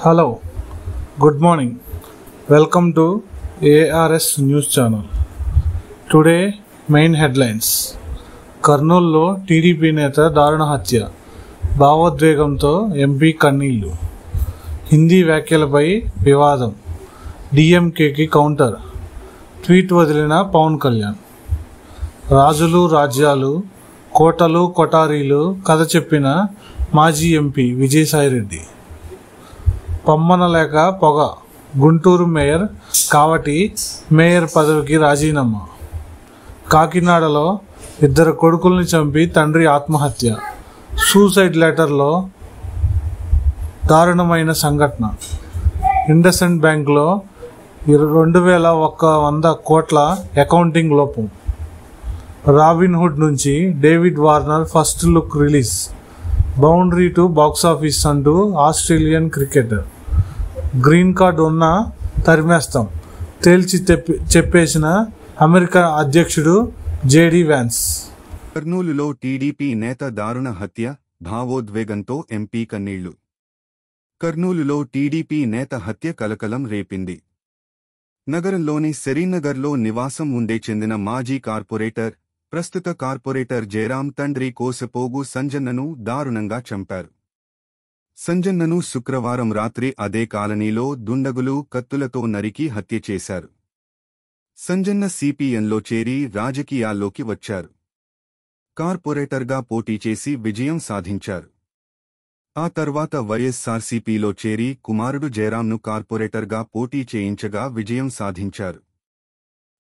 Hello, good morning. Welcome to ARS News Channel. Today, main headlines. కర్నూలులో TDP నేత దారుణ హత్య, భావోద్వేగంతో ఎంపీ కన్నీళ్లు. హిందీ వ్యాఖ్యలపై వివాదం, డీఎంకేకి కౌంటర్, ట్వీట్ వదిలిన పవన్ కళ్యాణ్. రాజులు రాజ్యాలు, కోటలు కొటారీలు కథ చెప్పిన మాజీ ఎంపీ విజయసాయిరెడ్డి. పమ్మన లేక పొగ, గుంటూరు మేయర్ కావటి మేయర్ పదవికి రాజీనామా. కాకినాడలో ఇద్దరు కొడుకుల్ని చంపి తండ్రి ఆత్మహత్య, సూసైడ్ లెటర్లో దారుణమైన సంఘటన. ఇండస్ఇండ్ బ్యాంకులో 2100 కోట్ల అకౌంటింగ్ లోపం. రాబిన్హుడ్ నుంచి David Warner first look release. Boundary to box office అంటూ ఆస్ట్రేలియన్ క్రికెటర్. గ్రీన్ కార్డు ఉన్నా తరిమేస్తాం తేల్చి చెప్పేసిన అమెరికా అధ్యక్షుడు జేడీ వ్యాన్స్. కర్నూలులో టీడీపీ నేత దారుణ హత్య, భావోద్వేగంతో ఎంపీ కన్నీళ్లు. కర్నూలులో టీడీపీ నేత హత్య కలకలం రేపింది. నగరంలోని సెరీనగర్లో నివాసం ఉండే చెందిన మాజీ కార్పొరేటర్, ప్రస్తుత కార్పొరేటర్ జయరాం తండ్రి కోసపోగు సంజన్నను దారుణంగా చంపారు. సంజన్నను శుక్రవారం రాత్రి అదే కాలనీలో దుండగులు కత్తులతో నరికి హత్య చేశారు. సంజన్న సిపిఎంలో చేరి రాజకీయాల్లోకి వచ్చారు. కార్పొరేటర్గా పోటీ చేసి విజయం సాధించారు. ఆ తర్వాత వైఎస్సార్సీపీలో చేరి కుమారుడు జయరాంను కార్పొరేటర్గా పోటీ చేయించగా విజయం సాధించారు.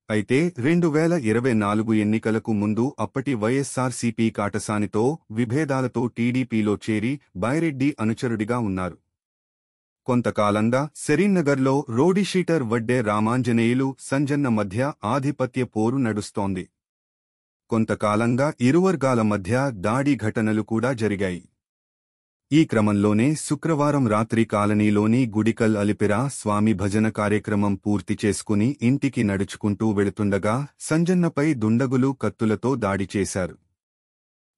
అయితే 2024 ఎన్నికలకు ముందు అప్పటి వైఎస్సార్సీపీ కాటసానితో విభేదాలతో టీడీపీలో చేరి బైరెడ్డి అనుచరుడిగా ఉన్నారు. కొంతకాలంగా సెరీనగర్లో రౌడీషీటర్ వడ్డే రామాంజనేయులు సంజన్న మధ్య ఆధిపత్య పోరు నడుస్తోంది. కొంతకాలంగా ఇరు వర్గాల మధ్య దాడి ఘటనలు కూడా జరిగాయి. ఈ క్రమంలోనే శుక్రవారం రాత్రి కాలనీలోని గుడికల్ అలిపిరా స్వామి భజన కార్యక్రమం పూర్తి చేసుకుని ఇంటికి నడుచుకుంటూ వెళుతుండగా సంజన్నపై దుండగులు కత్తులతో దాడి చేశారు.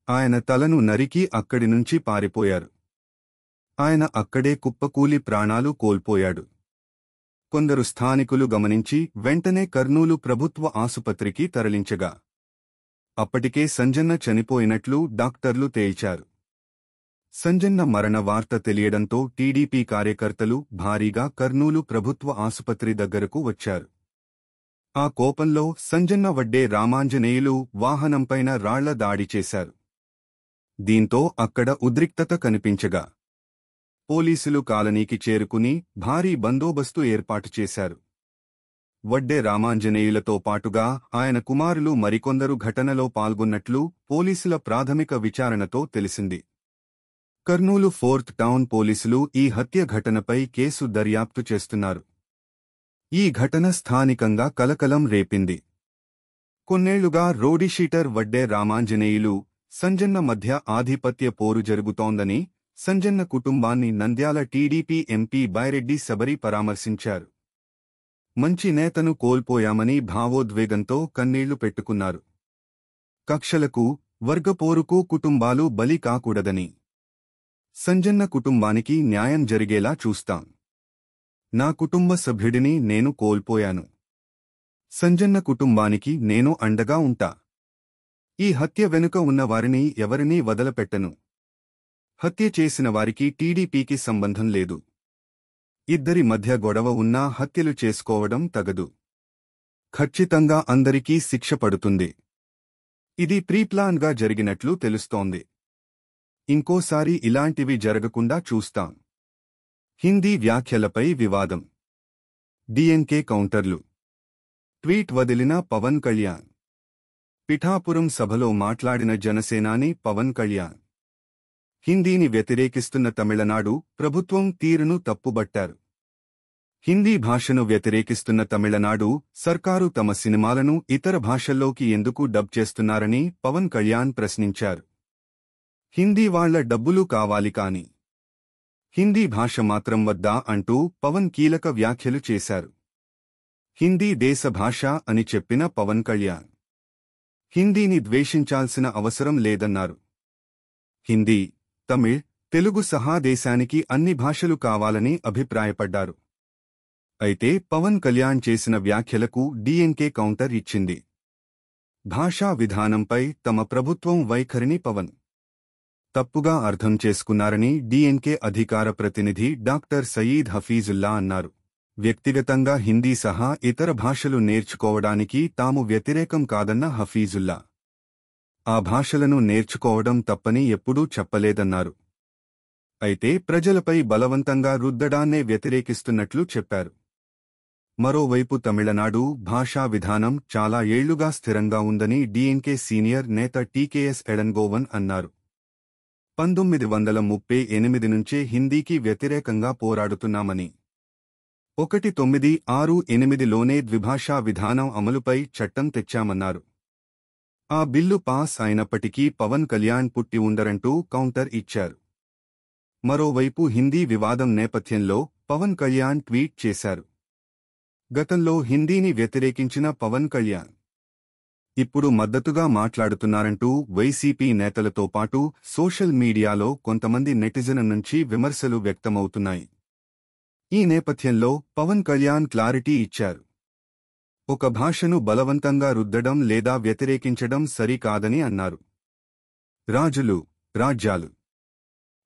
ఆయన తలను నరికి అక్కడి నుంచి పారిపోయారు. ఆయన అక్కడే కుప్పకూలి ప్రాణాలు కోల్పోయాడు. కొందరు స్థానికులు గమనించి వెంటనే కర్నూలు ప్రభుత్వ ఆసుపత్రికి తరలించగా అప్పటికే సంజన్న చనిపోయినట్లు డాక్టర్లు తేల్చారు. సంజన్న మరణ వార్త తెలియడంతో టీడీపీ కార్యకర్తలు భారీగా కర్నూలు ప్రభుత్వ ఆసుపత్రి దగ్గరకు వచ్చారు. ఆ కోపంలో సంజన్న వడ్డే రామాంజనేయులు వాహనంపైన రాళ్ల దాడి చేశారు. దీంతో అక్కడ ఉద్రిక్తత కనిపించగా పోలీసులు కాలనీకి చేరుకుని భారీ బందోబస్తు ఏర్పాటు చేశారు. వడ్డే రామాంజనేయులతో పాటుగా ఆయన కుమారులు మరికొందరు ఘటనలో పాల్గొన్నట్లు పోలీసుల ప్రాథమిక విచారణతో తెలిసింది. కర్నూలు 4th టౌన్ పోలీసులు ఈ హత్య ఘటనపై కేసు దర్యాప్తు చేస్తున్నారు. ఈ ఘటన స్థానికంగా కలకలం రేపింది. కొన్నేళ్లుగా రౌడీషీటర్ వడ్డే రామాంజనేయులు, సంజన్న మధ్య ఆధిపత్య పోరు జరుగుతోందని సంజన్న కుటుంబాన్ని నంద్యాల టీడీపీ ఎంపీ బైరెడ్డి శబరి పరామర్శించారు. మంచి నేతను కోల్పోయామని భావోద్వేగంతో కన్నీళ్లు పెట్టుకున్నారు. కక్షలకు, వర్గపోరుకు కుటుంబాలు బలి కాకూడదని, సంజన్న కుటుంబానికి న్యాయం జరిగేలా చూస్తాం. నా కుటుంబ సభ్యుడిని నేను కోల్పోయాను. సంజన్న కుటుంబానికి నేను అండగా ఉంటా. ఈ హత్య వెనుక ఉన్నవారిని ఎవరినీ వదలపెట్టను. హత్య చేసిన వారికి టీడీపీకి సంబంధం లేదు. ఇద్దరి మధ్య గొడవ ఉన్నా హత్యలు చేసుకోవడం తగదు. ఖచ్చితంగా అందరికీ శిక్ష పడుతుంది. ఇది ప్రీప్లాన్గా జరిగినట్లు తెలుస్తోంది. ఇంకోసారి ఇలాంటివి జరగకుండా చూస్తాం. హిందీ వ్యాఖ్యలపై వివాదం, డీఎంకే కౌంటర్లు, ట్వీట్ వదిలిన పవన్ కళ్యాణ్. పిఠాపురం సభలో మాట్లాడిన జనసేనాని పవన్ కళ్యాణ్ హిందీని వ్యతిరేకిస్తున్న తమిళనాడు ప్రభుత్వం తీరును తప్పుబట్టారు. హిందీ భాషను వ్యతిరేకిస్తున్న తమిళనాడు సర్కారు తమ సినిమాలను ఇతర భాషల్లోకి ఎందుకు డబ్ చేస్తున్నారని పవన్ కళ్యాణ్ ప్రశ్నించారు. హిందీ వాళ్ల డబ్బులు కావాలి కాని హిందీ భాష మాత్రం వద్దా అంటూ పవన్ కీలక వ్యాఖ్యలు చేశారు. హిందీ దేశ భాష అని చెప్పిన పవన్ కళ్యాణ్ హిందీని ద్వేషించాల్సిన అవసరం లేదన్నారు. హిందీ, తమిళ్, తెలుగు సహా దేశానికి అన్ని భాషలు కావాలని అభిప్రాయపడ్డారు. అయితే పవన్ కళ్యాణ్ చేసిన వ్యాఖ్యలకు డీఎంకే కౌంటర్ ఇచ్చింది. భాషా విధానంపై తమ ప్రభుత్వం వైఖరిని పవన్ తప్పుగా అర్థం చేసుకున్నారని డీఎంకే అధికార ప్రతినిధి డాక్టర్ సయీద్ హఫీజుల్లా అన్నారు. వ్యక్తిగతంగా హిందీ సహా ఇతర భాషలు నేర్చుకోవడానికి తాము వ్యతిరేకం కాదన్న హఫీజుల్లా ఆ భాషలను నేర్చుకోవడం తప్పని ఎప్పుడూ చెప్పలేదన్నారు. అయితే ప్రజలపై బలవంతంగా రుద్దడాన్నే వ్యతిరేకిస్తున్నట్లు చెప్పారు. మరోవైపు తమిళనాడు భాషా విధానం చాలా ఏళ్లుగా స్థిరంగా ఉందని డీఎంకే సీనియర్ నేత టీకేఎస్ ఎడన్గోవన్ అన్నారు. 1938 నుంచే హిందీకి వ్యతిరేకంగా పోరాడుతున్నామని 1968లోనే ద్విభాషా విధానం అమలుపై చట్టం తెచ్చామన్నారు. ఆ బిల్లు పాస్ అయినప్పటికీ పవన్ కళ్యాణ్ పుట్టి ఉండరంటూ కౌంటర్ ఇచ్చారు. మరోవైపు హిందీ వివాదం నేపథ్యంలో పవన్ కళ్యాణ్ ట్వీట్ చేశారు. గతంలో హిందీని వ్యతిరేకించిన పవన్ కళ్యాణ్ ఇప్పుడు మద్దతుగా మాట్లాడుతున్నారంటూ వైసీపీ నేతలతో పాటు సోషల్ మీడియాలో కొంతమంది నెటిజన్ల నుంచి విమర్శలు వ్యక్తమవుతున్నాయి. ఈ నేపథ్యంలో పవన్ కళ్యాణ్ క్లారిటీ ఇచ్చారు. ఒక భాషను బలవంతంగా రుద్దడం లేదా వ్యతిరేకించడం సరికాదని అన్నారు. రాజులు, రాజ్యాలు,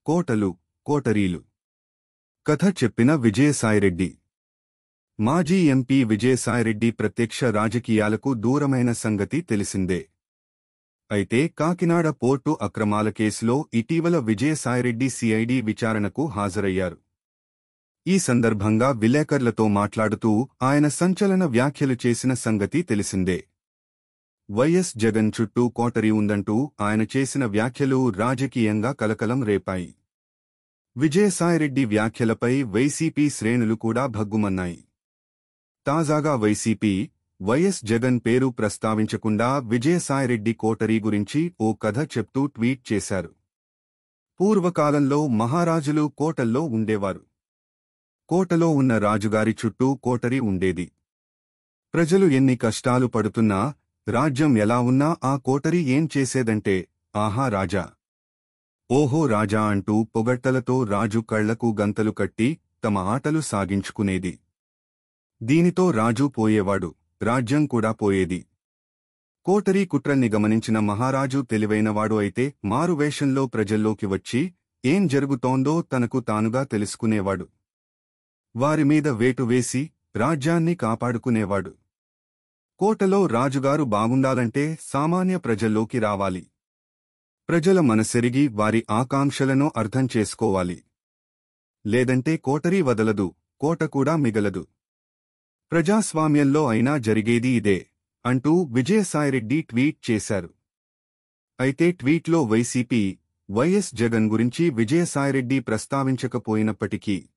కోటలు, కోటరీలు. కథ చెప్పిన విజయసాయిరెడ్డి. మాజీ ఎంపీ విజయసాయిరెడ్డి ప్రత్యక్ష రాజకీయాలకు దూరమైన సంగతి తెలిసిందే. అయితే కాకినాడ పోర్టు అక్రమాల కేసులో ఇటీవల విజయసాయిరెడ్డి సిఐడి విచారణకు హాజరయ్యారు. ఈ సందర్భంగా విలేకరులతో మాట్లాడుతూ ఆయన సంచలన వ్యాఖ్యలు చేసిన సంగతి తెలిసిందే. వైఎస్ జగన్ చుట్టూ కోటరీ ఉందంటూ ఆయన చేసిన వ్యాఖ్యలు రాజకీయంగా కలకలం రేపాయి. విజయసాయిరెడ్డి వ్యాఖ్యలపై వైసీపీ శ్రేణులు కూడా భగ్గుమన్నాయి. తాజాగా వైసీపీ వైఎస్ జగన్ పేరు ప్రస్తావించకుండా విజయసాయిరెడ్డి కోటరీ గురించి ఓ కథ చెప్తూ ట్వీట్ చేశారు. పూర్వకాలంలో మహారాజులు కోటల్లో ఉండేవారు. కోటలో ఉన్న రాజుగారి చుట్టూ కోటరీ ఉండేది. ప్రజలు ఎన్ని కష్టాలు పడుతున్నా, రాజ్యం ఎలా ఉన్నా ఆ కోటరీ ఏం చేసేదంటే, ఆహా రాజా, ఓహో రాజా అంటూ పొగడ్తలతో రాజు కళ్లకు గంతలు కట్టి తమ ఆటలు సాగించుకునేది. దీనితో రాజు పోయేవాడు, రాజ్యం కూడా పోయేది. కోటరీ కుట్రల్ని గమనించిన మహారాజు తెలివైనవాడు అయితే మారువేషంలో ప్రజల్లోకి వచ్చి ఏం జరుగుతోందో తనకు తానుగా తెలుసుకునేవాడు. వారిమీద వేటు వేసి రాజ్యాన్ని కాపాడుకునేవాడు. కోటలో రాజుగారు బాగుండాలంటే సామాన్య ప్రజల్లోకి రావాలి. ప్రజల మనసెరిగి వారి ఆకాంక్షలను అర్థం చేసుకోవాలి. లేదంటే కోటరీ వదలదు, కోట కూడా మిగలదు. ప్రజాస్వామ్యంలో అయినా జరిగేది ఇదే అంటూ విజయసాయిరెడ్డి ట్వీట్ చేశారు. అయితే ట్వీట్లో వైసీపీ, వైఎస్ జగన్ గురించి విజయసాయిరెడ్డి ప్రస్తావించకపోయినప్పటికీ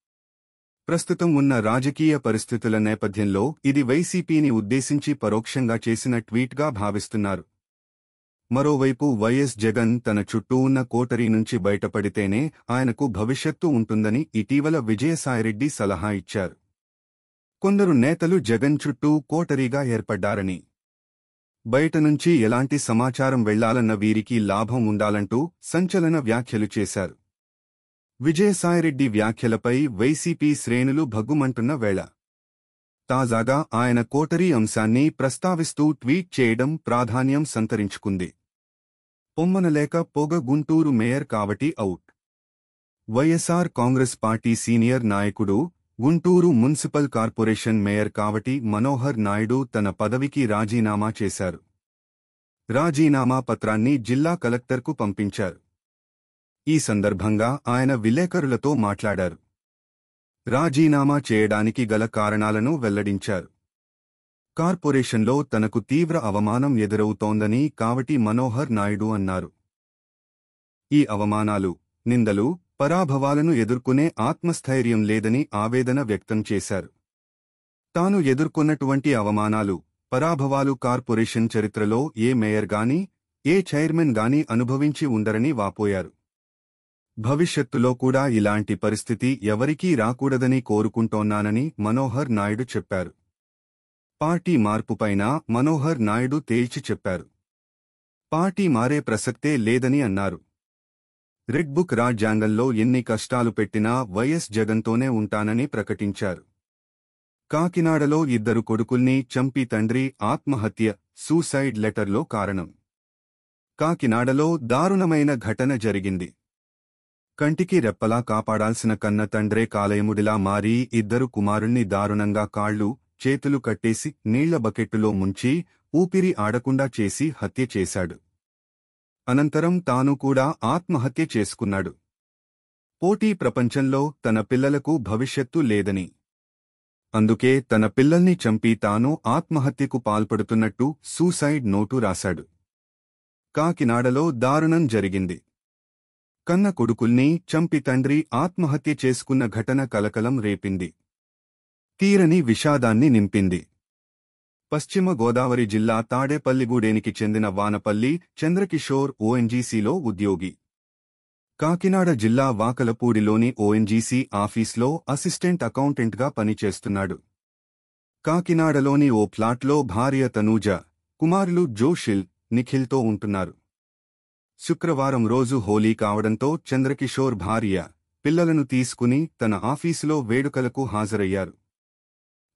ప్రస్తుతం ఉన్న రాజకీయ పరిస్థితుల నేపథ్యంలో ఇది వైసీపీని ఉద్దేశించి పరోక్షంగా చేసిన ట్వీట్గా భావిస్తున్నారు. మరోవైపు వైఎస్ జగన్ తన చుట్టూ ఉన్న కోటరీ నుంచి బయటపడితేనే ఆయనకు భవిష్యత్తు ఉంటుందని ఇటీవల విజయసాయిరెడ్డి సలహా ఇచ్చారు. కొందరు నేతలు జగన్ చుట్టూ కోటరీగా ఏర్పడ్డారని, బయట నుంచి ఎలాంటి సమాచారం వెళ్లాలన్న వీరికి లాభం ఉండాలంటూ సంచలన వ్యాఖ్యలు చేశారు. విజయసాయిరెడ్డి వ్యాఖ్యలపై వైసీపీ శ్రేణులు భగ్గుమంటున్న వేళ తాజాగా ఆయన కోటరీ అంశాన్ని ప్రస్తావిస్తూ ట్వీట్ చేయడం ప్రాధాన్యం సంతరించుకుంది. పొమ్మనలేక పొగ Guntur mayor Kavati out. YSR Congress party senior నాయకుడు, Guntur municipal corporation mayor Kavati Manohar Naidu తన పదవికి రాజీనామా చేశారు. రాజీనామా పత్రాన్ని జిల్లా కలెక్టర్కు పంపించారు. ఈ సందర్భంగా ఆయన విలేకరులతో మాట్లాడారు. రాజీనామా చేయడానికి గల కారణాలను వెల్లడించారు. కార్పొరేషన్లో తనకు తీవ్ర అవమానం ఎదురవుతోందని కావటి మనోహర్ నాయుడు అన్నారు. ఈ అవమానాలు, నిందలు, పరాభవాలను ఎదుర్కొనే ఆత్మస్థైర్యం లేదని ఆవేదన వ్యక్తం చేశారు. తాను ఎదుర్కొన్నటువంటి అవమానాలు, పరాభవాలు కార్పొరేషన్ చరిత్రలో ఏ మేయర్ గానీ, ఏ చైర్మన్ గానీ అనుభవించి ఉండరని వాపోయారు. భవిష్యత్తులో కూడా ఇలాంటి పరిస్థితి ఎవరికీ రాకూడదని కోరుకుంటోన్నానని మనోహర్ నాయుడు చెప్పారు. పార్టీ మార్పుపైన మనోహర్ నాయుడు తేల్చి చెప్పారు. పార్టీ మారే ప్రసక్తే లేదని అన్నారు. రెడ్ బుక్ రాజ్యాంగంలో ఎన్ని కష్టాలు పెట్టినా వైఎస్ జగన్తోనే ఉంటానని ప్రకటించారు. కాకినాడలో ఇద్దరు కొడుకుల్ని చంపి తండ్రి ఆత్మహత్య, సూసైడ్ లెటర్లో కారణం. కాకినాడలో దారుణమైన ఘటన జరిగింది. కంటికి రెప్పలా కాపాడాల్సిన కన్న తండ్రే కాలయముడిలా మారి ఇద్దరు కుమారుణ్ణి దారుణంగా కాళ్ళు, చేతులు కట్టేసి నీళ్ల బకెట్టులో ముంచి ఊపిరి ఆడకుండా చేసి హత్య చేశాడు. అనంతరం తాను కూడా ఆత్మహత్య చేసుకున్నాడు. పోటీ ప్రపంచంలో తన పిల్లలకు భవిష్యత్తు లేదని, అందుకే తన పిల్లల్ని చంపి తాను ఆత్మహత్యకు పాల్పడుతున్నట్టు సూసైడ్ నోటు రాశాడు. కాకినాడలో దారుణం జరిగింది. కన్న కొడుకుల్ని చంపి తండ్రి ఆత్మహత్య చేసుకున్న ఘటన కలకలం రేపింది. తీరని విషాదాన్ని నింపింది. పశ్చిమ గోదావరి జిల్లా తాడేపల్లిగూడెనికి చెందిన వానపల్లి చంద్రకిషోర్ ఓఎన్జీసీలో ఉద్యోగి. కాకినాడ జిల్లా వాకలపూడిలోని ఓఎన్జీసీ ఆఫీస్లో అసిస్టెంట్ అకౌంటెంట్గా పనిచేస్తున్నాడు. కాకినాడలోని ఓ ఫ్లాట్లో భార్య తనూజ, కుమారులు జోషిల్, నిఖిల్తో ఉంటున్నారు. శుక్రవారం రోజు హోలీ కావడంతో చంద్రకిషోర్ భార్య, పిల్లలను తీసుకుని తన ఆఫీసులో వేడుకలకు హాజరయ్యారు.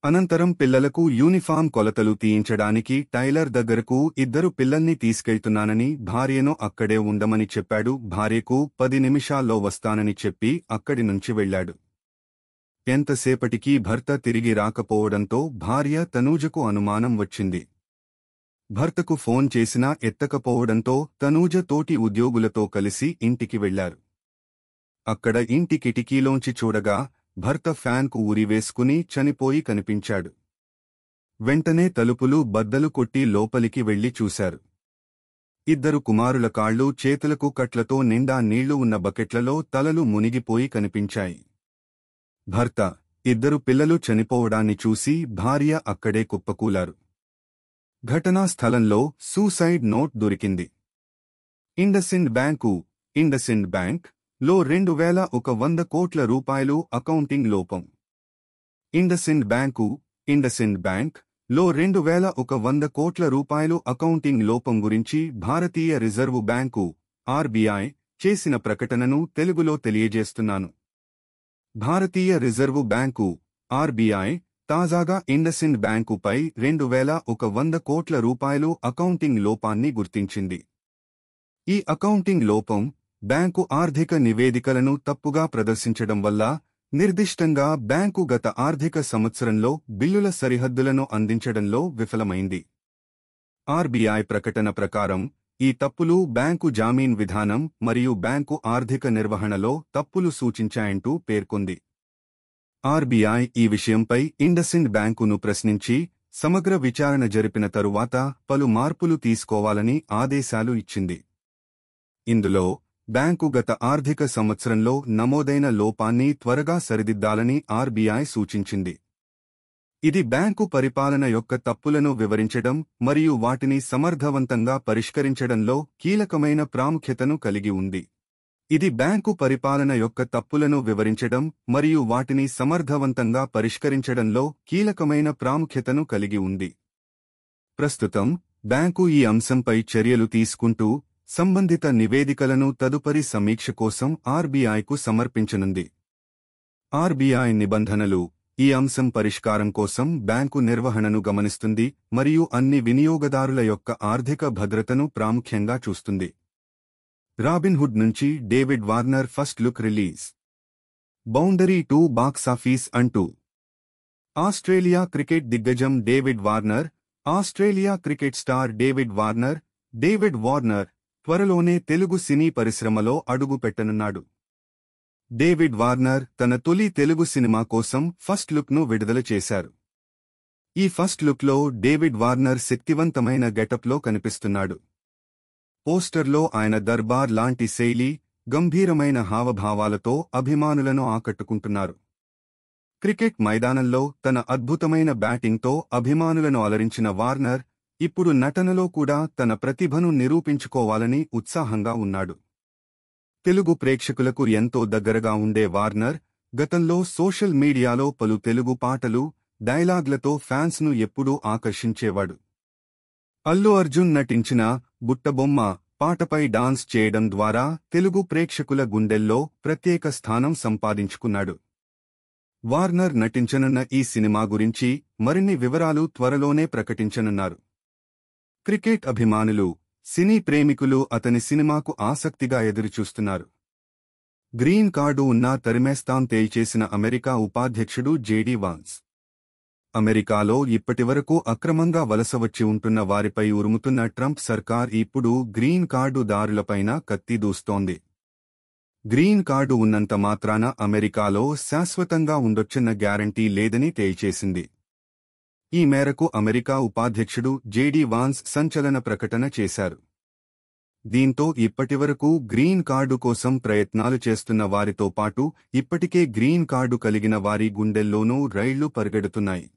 అనంతరం పిల్లలకు యూనిఫాం కొలతలు తీయించడానికి టైలర్ దగ్గరకు ఇద్దరు పిల్లల్ని తీసుకెళ్తున్నానని భార్యను అక్కడే ఉండమని చెప్పాడు. భార్యకు 10 నిమిషాల్లో వస్తానని చెప్పి అక్కడి నుంచి వెళ్లాడు. ఎంతసేపటికీ భర్త తిరిగి రాకపోవడంతో భార్య తనూజకు అనుమానం వచ్చింది. భర్తకు ఫోన్ చేసినా ఎత్తకపోవడంతో తనూజ తోటి ఉద్యోగులతో కలిసి ఇంటికి వెళ్లారు. అక్కడ ఇంటి కిటికీలోంచి చూడగా భర్త ఫ్యాన్కు ఉరివేసుకుని చనిపోయి కనిపించాడు. వెంటనే తలుపులు బద్దలు కొట్టి లోపలికి వెళ్లి చూశారు. ఇద్దరు కుమారుల కాళ్ళు, చేతులకు కట్లతో నిండా నీళ్లు ఉన్న బకెట్లలో తలలు మునిగిపోయి కనిపించాయి. భర్త, ఇద్దరు పిల్లలు చనిపోవడాన్ని చూసి భార్య అక్కడే కుప్పకూలారు. ఘటనా స్థలంలో సూసైడ్ నోట్ దొరికింది. ఇండస్ఇండ్ బ్యాంక్ లో 2100 కోట్ల రూపాయలు అకౌంటింగ్ లోపం. ఇండస్ఇండ్ బ్యాంక్ లో 2100 కోట్ల రూపాయలు అకౌంటింగ్ లోపం గురించి భారతీయ రిజర్వు బ్యాంకు ఆర్బీఐ చేసిన ప్రకటనను తెలుగులో తెలియజేస్తున్నాను. భారతీయ రిజర్వు బ్యాంకు ఆర్బీఐ తాజాగా ఇండస్ఇండ్ బ్యాంకుపై 2100 కోట్ల రూపాయలు అకౌంటింగ్ లోపాన్ని గుర్తించింది. ఈ అకౌంటింగ్ లోపం బ్యాంకు ఆర్థిక నివేదికలను తప్పుగా ప్రదర్శించడం వల్ల నిర్దిష్టంగా బ్యాంకు గత ఆర్థిక సంవత్సరంలో బిల్లుల సరిహద్దులను అందించడంలో విఫలమైంది. ఆర్బీఐ ప్రకటన ప్రకారం ఈ తప్పులు బ్యాంకు జామీన్ విధానం మరియు బ్యాంకు ఆర్థిక నిర్వహణలో తప్పులు సూచించాయంటూ పేర్కొంది. ఆర్బీఐ ఈ విషయంపై ఇండస్ఇండ్ బ్యాంకును ప్రశ్నించి సమగ్ర విచారణ జరిపిన తరువాత పలు మార్పులు తీసుకోవాలని ఆదేశాలు ఇచ్చింది. ఇందులో బ్యాంకు గత ఆర్థిక సంవత్సరంలో నమోదైన లోపాన్ని త్వరగా సరిదిద్దాలని ఆర్బీఐ సూచించింది. ఇది బ్యాంకు పరిపాలన యొక్క తప్పులను వివరించడం మరియు వాటిని సమర్థవంతంగా పరిష్కరించడంలో కీలకమైన ప్రాముఖ్యతను కలిగి ఉంది. ఇది బ్యాంకు పరిపాలన యొక్క తప్పులను వివరించడం మరియు వాటిని సమర్థవంతంగా పరిష్కరించడంలో కీలకమైన ప్రాముఖ్యతను కలిగి ఉంది. ప్రస్తుతం బ్యాంకు ఈ అంశంపై చర్యలు తీసుకుంటూ సంబంధిత నివేదికలను తదుపరి సమీక్ష కోసం ఆర్బీఐకు సమర్పించనుంది. ఆర్బీఐ నిబంధనలు ఈ అంశం పరిష్కారం కోసం బ్యాంకు నిర్వహణను గమనిస్తుంది మరియు అన్ని వినియోగదారుల యొక్క ఆర్థిక భద్రతను ప్రాముఖ్యంగా చూస్తుంది. రాబిన్హుడ్ నుంచి David Warner first look release. Boundary to box office అంటూ. ఆస్ట్రేలియా క్రికెట్ దిగ్గజం David Warner, Australia cricket star David Warner త్వరలోనే తెలుగు సినీ పరిశ్రమలో అడుగు పెట్టనున్నాడు. డేవిడ్ వార్నర్ తన తొలి తెలుగు సినిమా కోసం ఫస్ట్ లుక్ను విడుదల చేశారు. ఈ ఫస్ట్ లుక్లో డేవిడ్ వార్నర్ శక్తివంతమైన గెటప్లో కనిపిస్తున్నాడు. పోస్టర్లో ఆయన దర్బార్ లాంటి శైలి, గంభీరమైన హావభావాలతో అభిమానులను ఆకట్టుకుంటున్నారు. క్రికెట్ మైదానంలో తన అద్భుతమైన బ్యాటింగ్తో అభిమానులను అలరించిన వార్నర్ ఇప్పుడు నటనలో కూడా తన ప్రతిభను నిరూపించుకోవాలని ఉత్సాహంగా ఉన్నాడు. తెలుగు ప్రేక్షకులకు ఎంతో దగ్గరగా ఉండే వార్నర్ గతంలో సోషల్ మీడియాలో పలు తెలుగు పాటలు, డైలాగ్లతో ఫ్యాన్స్ను ఎప్పుడూ ఆకర్షించేవాడు. అల్లు అర్జున్ నటించిన బుట్టబొమ్మ పాటపై డాన్స్ చేయడం ద్వారా తెలుగు ప్రేక్షకుల గుండెల్లో ప్రత్యేక స్థానం సంపాదించుకున్నాడు. వార్నర్ నటించనున్న ఈ సినిమా గురించి మరిన్ని వివరాలు త్వరలోనే ప్రకటించనున్నారు. క్రికెట్ అభిమానులు, సినీ ప్రేమికులు అతని సినిమాకు ఆసక్తిగా ఎదురుచూస్తున్నారు. గ్రీన్ కార్డు ఉన్నా తరిమేస్తాం తేల్చేసిన అమెరికా ఉపాధ్యక్షుడు జేడీ వాన్స్. అమెరికాలో ఇప్పటివరకు అక్రమంగా వలస వచ్చి ఉంటున్న వారిపై ఉరుముతున్న ట్రంప్ సర్కార్ ఇప్పుడు గ్రీన్ కార్డు దారులపైన కత్తి దూస్తోంది. గ్రీన్ కార్డు ఉన్నంత మాత్రాన అమెరికాలో శాశ్వతంగా ఉండొచ్చన్న గ్యారంటీ లేదని తేల్చేసింది. ఈ మేరకు అమెరికా ఉపాధ్యక్షుడు జేడీ వాన్స్ సంచలన ప్రకటన చేశారు. దీంతో ఇప్పటివరకు గ్రీన్ కార్డు కోసం ప్రయత్నాలు చేస్తున్న వారితో పాటు ఇప్పటికే గ్రీన్ కార్డు కలిగిన వారి గుండెల్లోనూ రైళ్లు పరిగెడుతున్నాయి.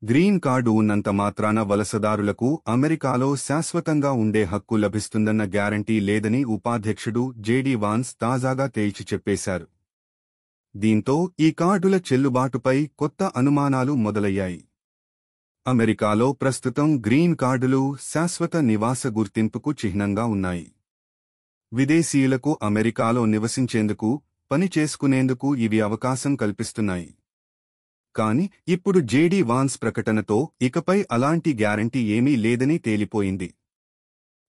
గ్రీన్ కార్డు ఉన్నంత మాత్రాన వలసదారులకు అమెరికాలో శాశ్వతంగా ఉండే హక్కు లభిస్తుందన్న గ్యారంటీ లేదని ఉపాధ్యక్షుడు జేడీ వాన్స్ తాజాగా తేల్చి చెప్పేశారు. దీంతో ఈ కార్డుల చెల్లుబాటుపై కొత్త అనుమానాలు మొదలయ్యాయి. అమెరికాలో ప్రస్తుతం గ్రీన్ కార్డులు శాశ్వత నివాస గుర్తింపుకు చిహ్నంగా ఉన్నాయి. విదేశీయులకు అమెరికాలో నివసించేందుకు, పని చేసుకునేందుకు ఇవి అవకాశం కల్పిస్తున్నాయి. కాని ఇప్పుడు జేడీ వాన్స్ ప్రకటనతో ఇకపై అలాంటి గ్యారంటీ ఏమీ లేదని తేలిపోయింది.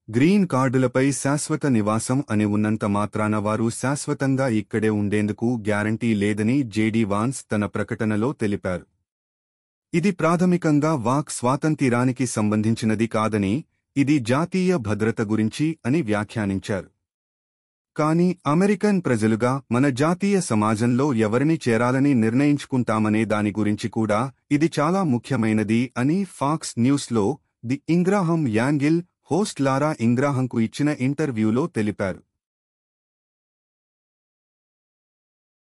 గ్రీన్ కార్డులపై శాశ్వత నివాసం అని ఉన్నంత మాత్రాన వారు శాశ్వతంగా ఇక్కడే ఉండేందుకు గ్యారంటీ లేదని జేడీ వాన్స్ తన ప్రకటనలో తెలిపారు. ఇది ప్రాథమికంగా వాక్ స్వాతంత్ర్యానికి సంబంధించినది కాదని, ఇది జాతీయ భద్రత గురించి అని వ్యాఖ్యానించారు. కానీ అమెరికన్ ప్రజలుగా మన జాతీయ సమాజంలో ఎవరిని చేరాలని నిర్ణయించుకుంటామనే దాని గురించి కూడా ఇది చాలా ముఖ్యమైనది అని ఫాక్స్ న్యూస్లో ది ఇంగ్రాహం యాంగిల్ హోస్ట్ లారా ఇంగ్రాహంకు ఇచ్చిన ఇంటర్వ్యూలో తెలిపారు.